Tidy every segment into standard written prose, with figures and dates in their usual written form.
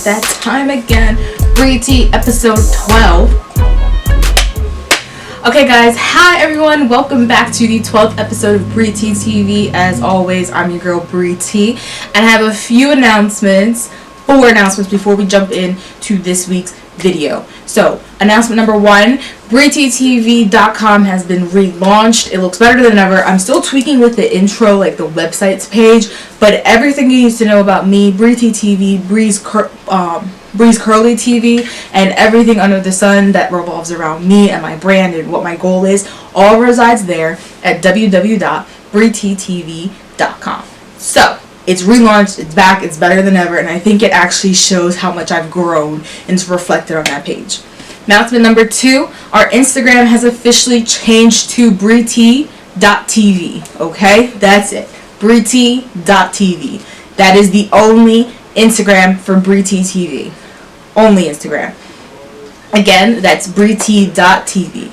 It's that time again. Brie T, episode 12. Okay guys, hi everyone. Welcome back to the 12th episode of Brie T TV. As always, I'm your girl Brie T. And I have a few announcements, 4 announcements before we jump into this week's video. So, announcement number 1, BrieTTV.com has been relaunched. It looks better than ever. I'm still tweaking with the intro, like the website's page, but everything you need to know about me, Brie T TV, Brie's Curly TV, and everything under the sun that revolves around me and my brand and what my goal is, all resides there at www.BrieTTV.com. So, it's relaunched, it's back, it's better than ever, and I think it actually shows how much I've grown and it's reflected on that page. Announcement number 2, our Instagram has officially changed to BrieT.tv. Okay? That's it. BrieT.tv. That is the only Instagram for BrieT.tv. Only Instagram. Again, that's BrieT.tv.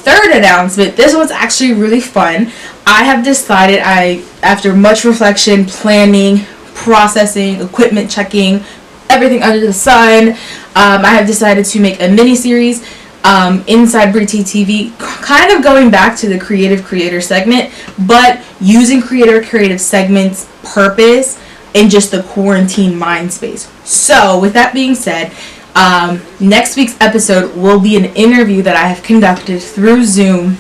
Third announcement, this one's actually really fun. I have decided, after much reflection, planning, processing, equipment checking, everything under the sun, I have decided to make a mini-series inside BrieT.tv, kind of going back to the creator segment, but using creative segment's purpose in just the quarantine mind space. So, with that being said, next week's episode will be an interview that I have conducted through Zoom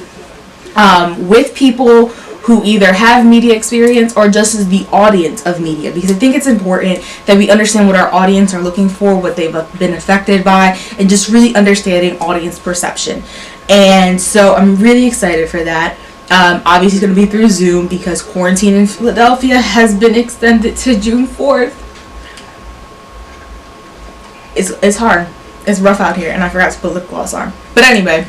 with people who either have media experience or just as the audience of media, because I think it's important that we understand what our audience are looking for, what they've been affected by, and just really understanding audience perception. And so I'm really excited for that. Obviously it's going to be through Zoom because quarantine in Philadelphia has been extended to June 4th. It's hard. It's rough out here, and I forgot to put lip gloss on. But anyway,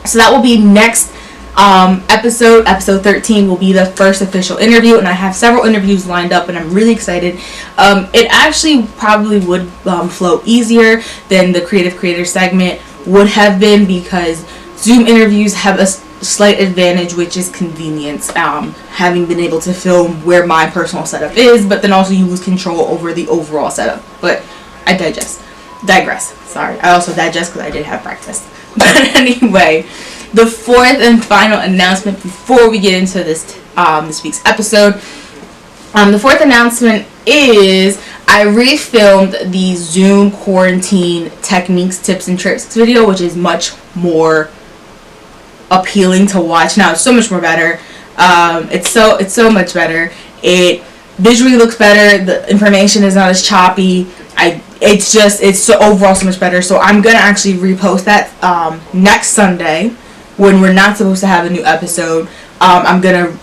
so that will be next episode 13 will be the first official interview, and I have several interviews lined up and I'm really excited. It actually probably would flow easier than the creator segment would have been, because Zoom interviews have a slight advantage, which is convenience, having been able to film where my personal setup is, but then also you lose control over the overall setup. But I digress. Sorry, I also digest because I did have practice. But anyway, the 4th and final announcement before we get into this week's episode. The 4th announcement is I refilmed the Zoom quarantine techniques, tips, and tricks video, which is much more appealing to watch now. It's so much more better. It's so much better. It visually looks better. The information is not as choppy. It's so overall so much better. So I'm gonna actually repost that next Sunday, when we're not supposed to have a new episode. I'm gonna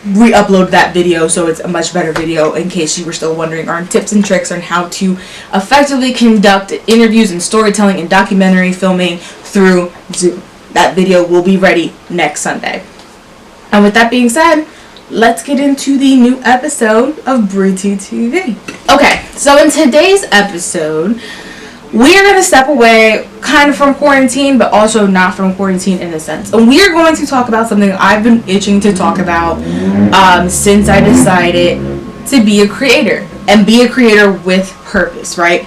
re-upload that video, so it's a much better video, in case you were still wondering our tips and tricks on how to effectively conduct interviews and storytelling and documentary filming through Zoom. That video will be ready next Sunday. And with that being said, let's get into the new episode of Brie T TV. Okay, so in today's episode, we are going to step away kind of from quarantine, but also not from quarantine in a sense. And we are going to talk about something I've been itching to talk about since I decided to be a creator, and be a creator with purpose, right?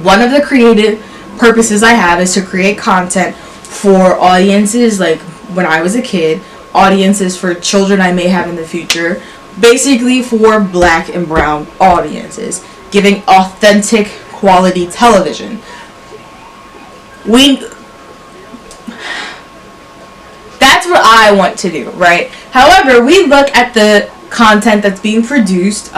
One of the creative purposes I have is to create content for audiences like when I was a kid, audiences for children I may have in the future, basically for black and brown audiences, giving authentic quality television. That's what I want to do, right? However, we look at the content that's being produced,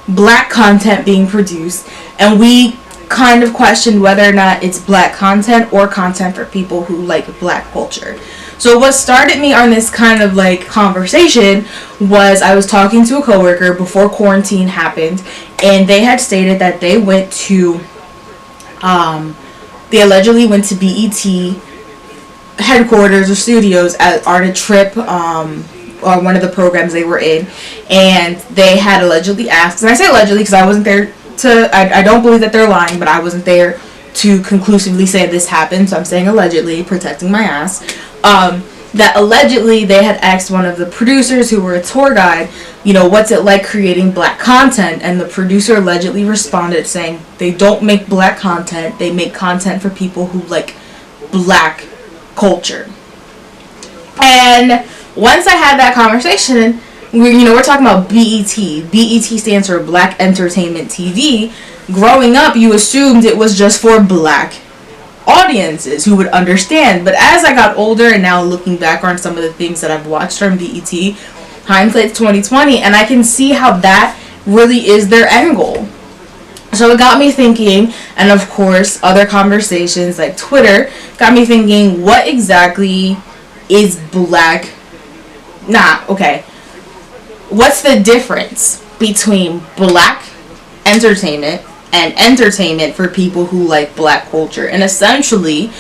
black content being produced, and we kind of question whether or not it's black content or content for people who like black culture. So what started me on this kind of like conversation was I was talking to a coworker before quarantine happened, and they had stated that they went to, they allegedly went to BET headquarters or studios on a trip, on one of the programs they were in, and they had allegedly asked, and I say allegedly because I wasn't there I don't believe that they're lying, but I wasn't there to conclusively say this happened, so I'm saying allegedly, protecting my ass. that allegedly they had asked one of the producers who were a tour guide, what's it like creating black content? And the producer allegedly responded saying they don't make black content, they make content for people who like black culture. And once I had that conversation, we're talking about BET. BET stands for Black Entertainment TV. Growing up, you assumed it was just for black audiences who would understand. But as I got older and now looking back on some of the things that I've watched from BET, hindsight's 2020, and I can see how that really is their end goal. So it got me thinking, and of course other conversations like Twitter got me thinking, what exactly is black? What's the difference between black entertainment and entertainment for people who like black culture? And essentially,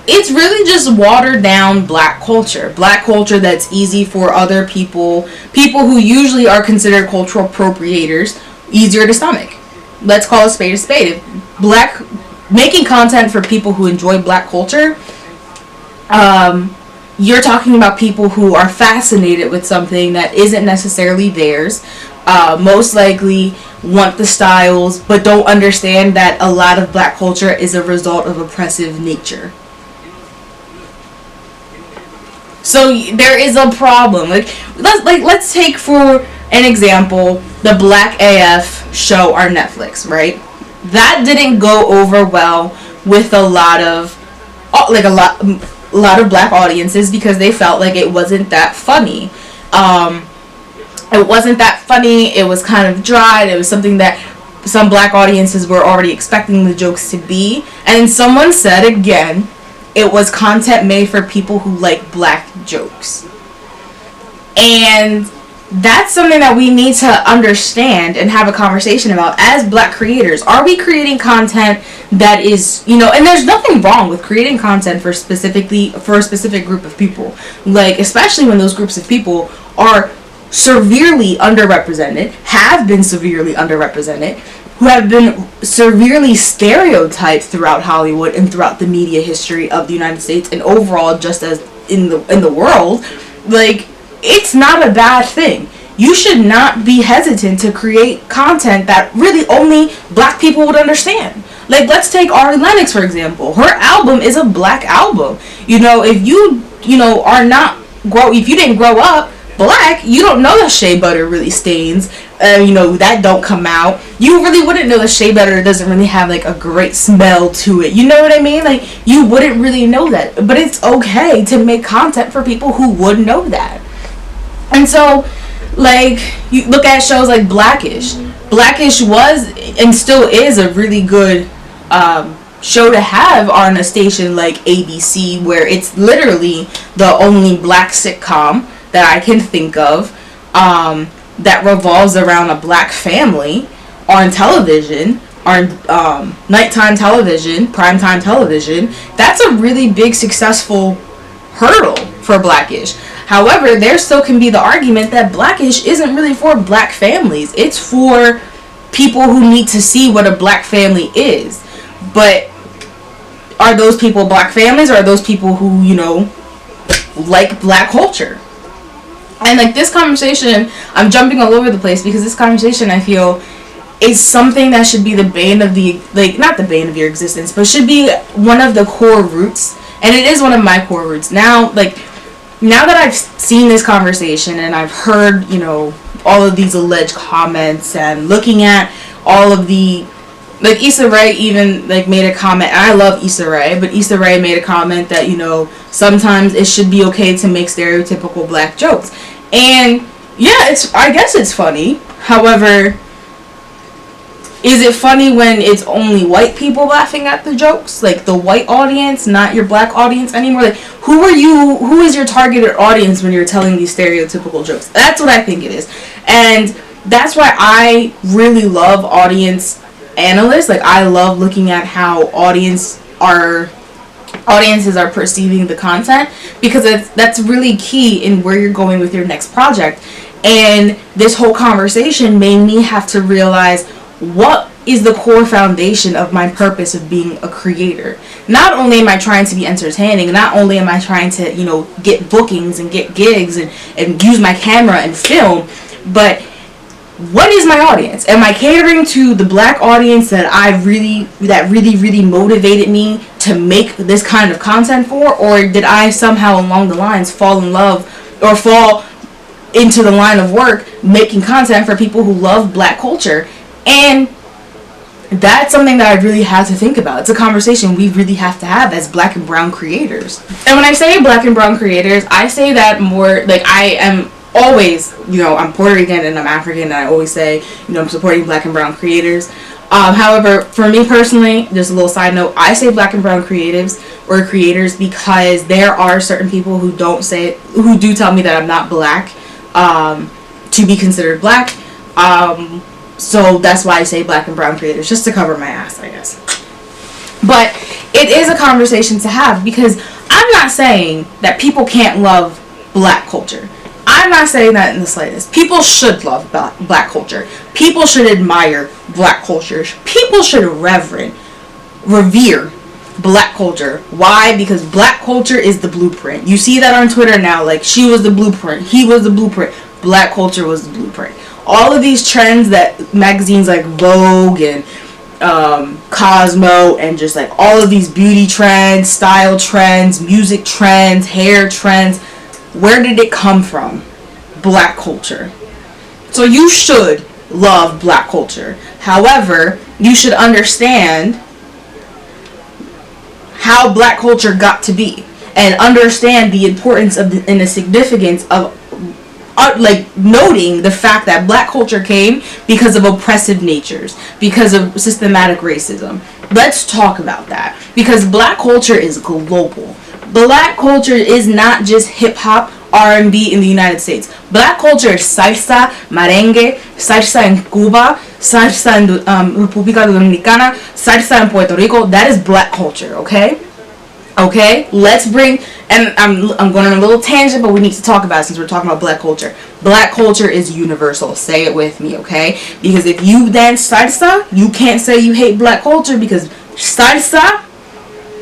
it's really just watered down black culture that's easy for other people who usually are considered cultural appropriators, easier to stomach. Let's call a spade a spade. Making content for people who enjoy black culture, you're talking about people who are fascinated with something that isn't necessarily theirs, most likely want the styles, but don't understand that a lot of black culture is a result of oppressive nature. So there is a problem. Let's take for an example the Black AF show on Netflix, right? That didn't go over well with a lot of black audiences because they felt like it wasn't that funny. It wasn't that funny. It was kind of dry. It was something that some black audiences were already expecting the jokes to be. And someone said again, it was content made for people who like black jokes. And that's something that we need to understand and have a conversation about as black creators. Are we creating content that is, and there's nothing wrong with creating content for a specific group of people, like especially when those groups of people are severely underrepresented, have been severely underrepresented, who have been severely stereotyped throughout Hollywood and throughout the media history of the United States and overall just as in the world. Like, it's not a bad thing. You should not be hesitant to create content that really only black people would understand. Like, let's take Ari Lennox, for example. Her album is a black album. If if you didn't grow up black, you don't know that shea butter really stains. That don't come out. You really wouldn't know that shea butter doesn't really have like a great smell to it. You know what I mean? Like, you wouldn't really know that. But it's okay to make content for people who would know that. And so, like, you look at shows like Blackish. Blackish was and still is a really good show to have on a station like ABC, where it's literally the only black sitcom that I can think of that revolves around a black family on television, on nighttime television, primetime television. That's a really big successful hurdle for Blackish. However, there still can be the argument that Blackish isn't really for black families. It's for people who need to see what a black family is. But are those people black families, or are those people who, like black culture? And like this conversation, I'm jumping all over the place because this conversation, I feel, is something that should be the bane of not the bane of your existence, but should be one of the core roots. And it is one of my core roots. Now that I've seen this conversation and I've heard, all of these alleged comments and looking at all of the, like Issa Rae even made a comment, and I love Issa Rae, but Issa Rae made a comment that, sometimes it should be okay to make stereotypical black jokes. And yeah, I guess it's funny. However, is it funny when it's only white people laughing at the jokes? Like the white audience, not your black audience anymore? Like, who is your targeted audience when you're telling these stereotypical jokes? That's what I think it is. And that's why I really love audience analysts. Like, I love looking at how audiences are perceiving the content, because that's really key in where you're going with your next project. And this whole conversation made me have to realize what is the core foundation of my purpose of being a creator. Not only am I trying to be entertaining, not only am I trying to, get bookings and get gigs and use my camera and film, but what is my audience? Am I catering to the black audience that really motivated me to make this kind of content for? Or did I somehow along the lines fall in love or fall into the line of work making content for people who love black culture? And that's something that I really have to think about. It's a conversation we really have to have as black and brown creators. And when I say black and brown creators, I say that more like I am always, I'm Puerto Rican and I'm African, and I always say, I'm supporting black and brown creators. However, for me personally, just a little side note, I say black and brown creatives or creators because there are certain people who do tell me that I'm not black to be considered black. So that's why I say black and brown creators, just to cover my ass, I guess. But it is a conversation to have, because I'm not saying that people can't love black culture. I'm not saying that in the slightest. People should love black culture. People should admire black culture. People should revere black culture. Why? Because black culture is the blueprint. You see that on Twitter now, like, she was the blueprint, he was the blueprint, black culture was the blueprint. All of these trends that magazines like Vogue and Cosmo and just like all of these beauty trends, style trends, music trends, hair trends, where did it come from? Black culture. So you should love black culture. However, you should understand how black culture got to be and understand the importance of and the significance of noting the fact that black culture came because of oppressive natures, because of systematic racism. Let's talk about that, because black culture is global. Black culture is not just hip-hop, R&B in the United States. Black culture is salsa, merengue, salsa en Cuba, salsa en República Dominicana, salsa en Puerto Rico. That is black culture, okay? Okay, let's bring, and I'm going on a little tangent, but we need to talk about it since we're talking about black culture. Black culture is universal. Say it with me, okay? Because if you dance salsa, you can't say you hate black culture, because salsa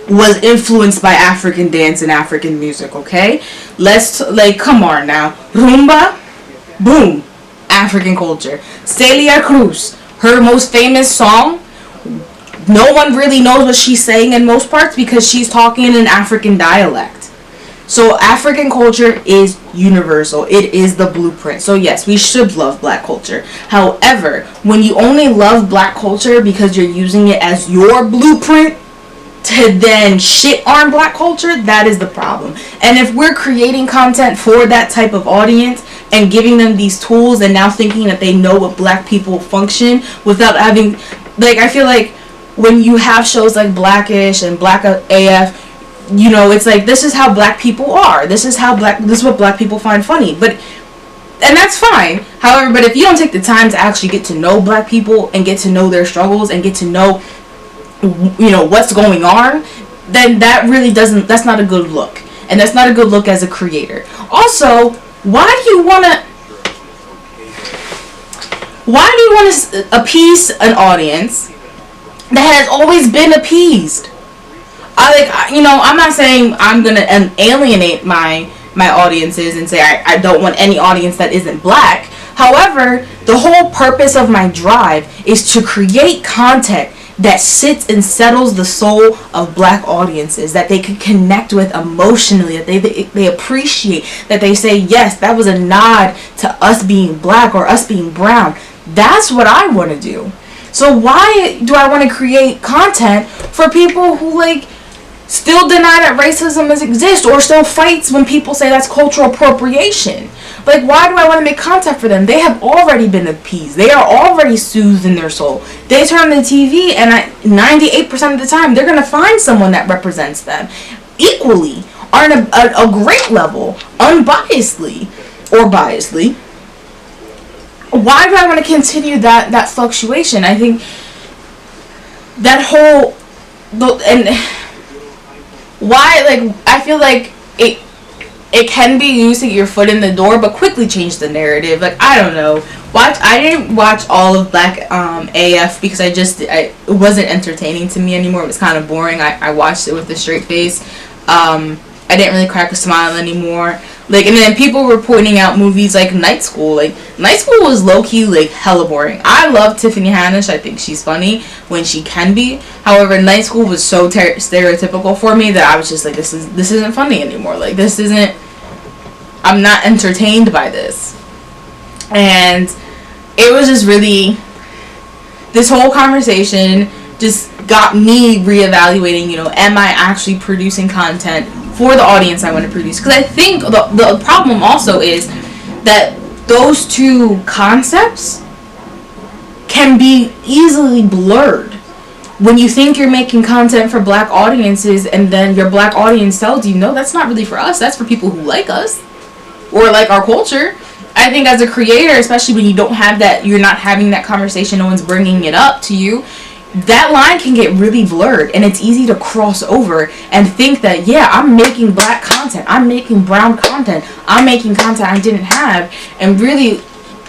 was influenced by African dance and African music, okay? Come on now. Rumba, boom, African culture. Celia Cruz, her most famous song, no one really knows what she's saying in most parts because she's talking in an African dialect. So African culture is universal. It is the blueprint. So yes, we should love black culture. However, when you only love black culture because you're using it as your blueprint to then shit on black culture, that is the problem. And if we're creating content for that type of audience and giving them these tools and now thinking that they know what black people function without having, I feel like when you have shows like Blackish and Black AF, it's like, this is how black people are. This is what black people find funny. And that's fine. However, but if you don't take the time to actually get to know black people and get to know their struggles and get to know, what's going on, then that really that's not a good look. And that's not a good look as a creator. Also, why do you want to appease an audience that has always been appeased? I'm not saying I'm gonna alienate my audiences and say I don't want any audience that isn't black. However, the whole purpose of my drive is to create content that sits and settles the soul of black audiences, that they can connect with emotionally, that they appreciate, that they say, yes, that was a nod to us being black or us being brown. That's what I want to do. So why do I want to create content for people who still deny that racism exists or still fights when people say that's cultural appropriation? Why do I want to make content for them? They have already been appeased. They are already soothed in their soul. They turn on the TV and 98% of the time they're going to find someone that represents them equally, on a great level, unbiasedly or biasedly. Why do I want to continue that fluctuation? I think that whole, and why, I feel like it can be used to get your foot in the door, but quickly change the narrative. I don't know. I didn't watch all of Black AF because it wasn't entertaining to me anymore. It was kind of boring. I watched it with a straight face. I didn't really crack a smile anymore. Like, and then people were pointing out movies like Night School. Like, Night School was low-key, like, hella boring. I love Tiffany Haddish. I think she's funny when she can be. However, Night School was so stereotypical for me that I was just like, this isn't funny anymore. Like, I'm not entertained by this. And it was just really, this whole conversation just got me reevaluating, am I actually producing content for the audience I want to produce? Because I think the problem also is that those two concepts can be easily blurred. When you think you're making content for Black audiences and then your Black audience tells you, no, that's not really for us, that's for people who like us or like our culture. I think as a creator, especially when you don't have that, you're not having that conversation, no one's bringing it up to you, that line can get really blurred, and it's easy to cross over and think that, yeah, I'm making Black content, I'm making brown content, I'm making content I didn't have, and really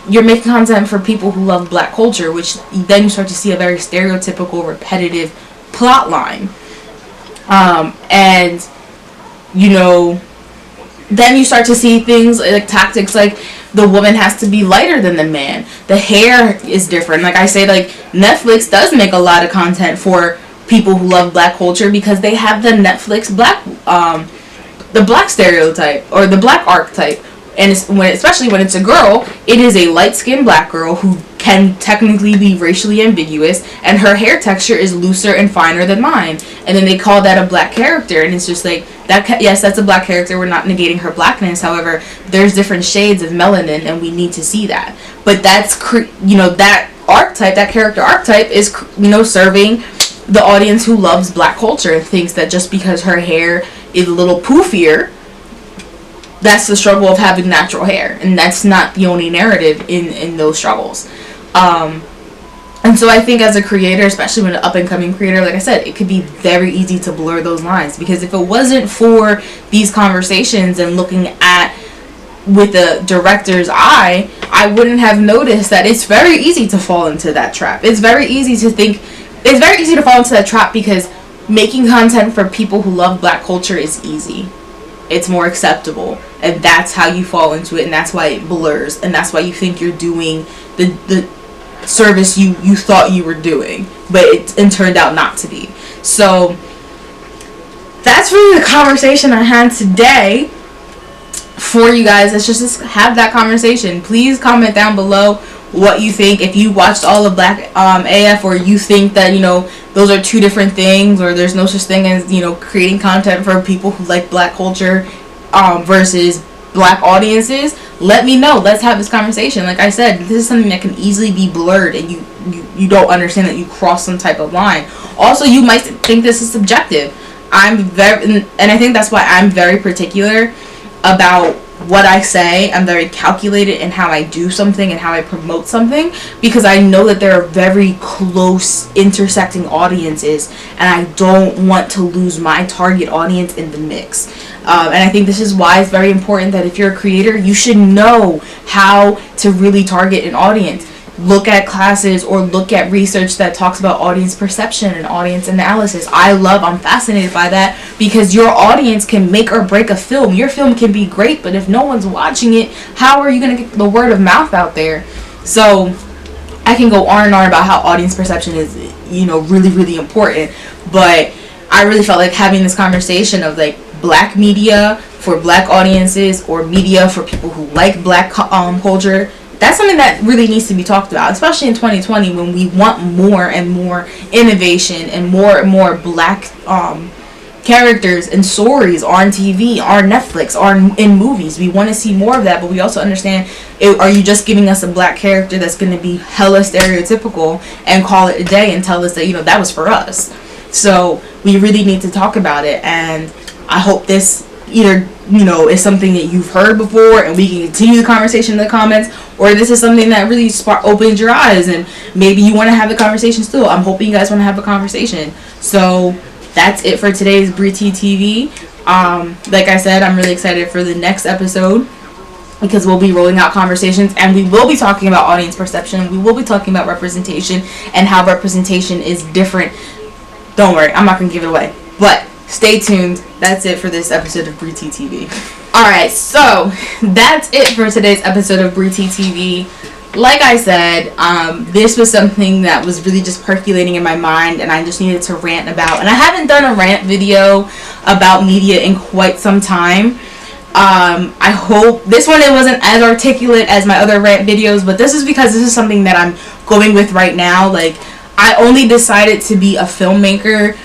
you're making content for people who love Black culture, which then you start to see a very stereotypical, repetitive plot line. And then you start to see things like tactics like the woman has to be lighter than the man. The hair is different. Like I say, like Netflix does make a lot of content for people who love Black culture because they have the Netflix the Black stereotype or the Black archetype. And especially when it's a girl, it is a light-skinned Black girl who can technically be racially ambiguous, and her hair texture is looser and finer than mine. And then they call that a Black character, and it's just like, yes, that's a Black character. We're not negating her Blackness. However, there's different shades of melanin, and we need to see that. But that's, that archetype, that character archetype is, serving the audience who loves Black culture and thinks that just because her hair is a little poofier, that's the struggle of having natural hair, and that's not the only narrative in those struggles. And so I think as a creator, especially when an up-and-coming creator, like I said, it could be very easy to blur those lines, because if it wasn't for these conversations and looking at with the director's eye, I wouldn't have noticed that it's very easy to fall into that trap. It's very easy to fall into that trap because making content for people who love Black culture is easy. It's more acceptable, and that's how you fall into it, and that's why it blurs, and that's why you think you're doing the service you thought you were doing, but it turned out not to be. So that's really the conversation I had today for you guys. Let's just have that conversation. Please comment down below what you think. If you watched all of Black AF, or you think that those are two different things, or there's no such thing as creating content for people who like Black culture versus Black audiences, let me know. Let's have this conversation. Like I said, this is something that can easily be blurred, and you don't understand that you cross some type of line. Also, you might think this is subjective. And I think that's why I'm very particular about what I say. I'm very calculated in how I do something and how I promote something, because I know that there are very close intersecting audiences, and I don't want to lose my target audience in the mix. And I think this is why it's very important that if you're a creator, you should know how to really target an audience. Look at classes or look at research that talks about audience perception and audience analysis. I'm fascinated by that, because your audience can make or break a film. Your film can be great, but if no one's watching it, how are you going to get the word of mouth out there? So I can go on and on about how audience perception is, really, really important. But I really felt like having this conversation of like Black media for Black audiences, or media for people who like Black culture, that's something that really needs to be talked about, especially in 2020, when we want more and more innovation and more Black characters and stories on TV, on Netflix, or in movies. We want to see more of that, but we also understand, are you just giving us a Black character that's going to be hella stereotypical and call it a day and tell us that that was for us? So we really need to talk about it, and I hope this either is something that you've heard before and we can continue the conversation in the comments, or this is something that really opens your eyes and maybe you want to have the conversation still. I'm hoping you guys want to have a conversation. So that's it for today's Brie TV. Like I said, I'm really excited for the next episode. because we'll be rolling out conversations, and we will be talking about audience perception. We will be talking about representation and how representation is different. Don't worry, I'm not going to give it away. But stay tuned. That's it for this episode of Brie TV. Alright, so that's it for today's episode of Brie TV. Like I said, this was something that was really just percolating in my mind, and I just needed to rant about. And I haven't done a rant video about media in quite some time. I hope this one, it wasn't as articulate as my other rant videos, but this is because this is something that I'm going with right now. Like, I only decided to be a filmmaker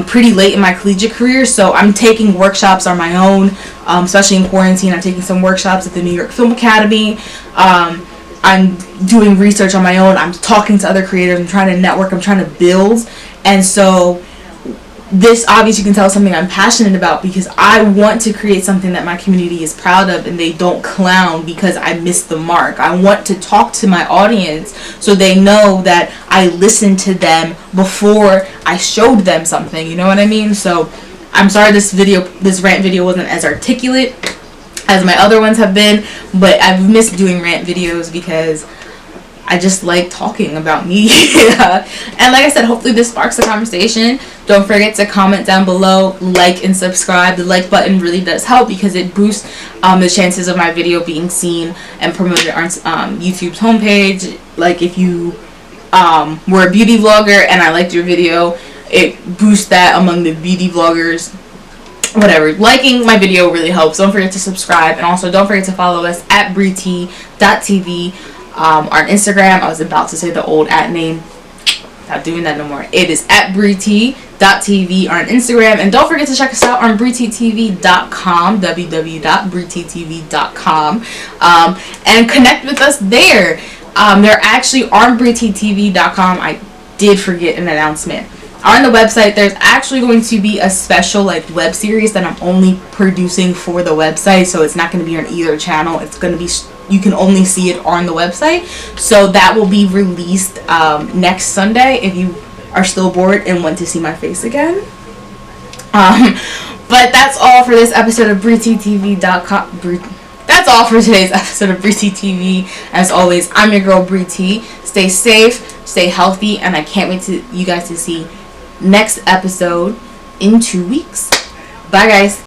pretty late in my collegiate career, so I'm taking workshops on my own, especially in quarantine. I'm taking some workshops at the New York Film Academy. I'm doing research on my own. I'm talking to other creators. I'm trying to network. I'm trying to build. And so this, obviously, you can tell, is something I'm passionate about, because I want to create something that my community is proud of and they don't clown because I missed the mark. I want to talk to my audience so they know that I listened to them before I showed them something. You know what I mean? So I'm sorry this rant video wasn't as articulate as my other ones have been, but I've missed doing rant videos because I just like talking about media. And like I said, hopefully this sparks a conversation. Don't forget to comment down below, like and subscribe. The like button really does help because it boosts the chances of my video being seen and promoted on YouTube's homepage. Like, if you were a beauty vlogger and I liked your video, it boosts that among the beauty vloggers. Whatever, liking my video really helps. Don't forget to subscribe, and also don't forget to follow us at BrieT.tv. On Instagram. I was about to say the old @ name. Not doing that no more. It is at BrieT.tv on Instagram. And don't forget to check us out on BrieTTV.com, www.BrieTTV.com, and connect with us there. They're actually on BrieTTV.com. I did forget an announcement. On the website, there's actually going to be a special web series that I'm only producing for the website, so it's not going to be on either channel. It's going to be, you can only see it on the website. So that will be released next Sunday if you are still bored and want to see my face again. But that's all for this episode of BrieTTV.com. That's all for today's episode of Brie TV. As always, I'm your girl Brie T. Stay safe, stay healthy, and I can't wait to you guys to see next episode in 2 weeks. Bye, guys.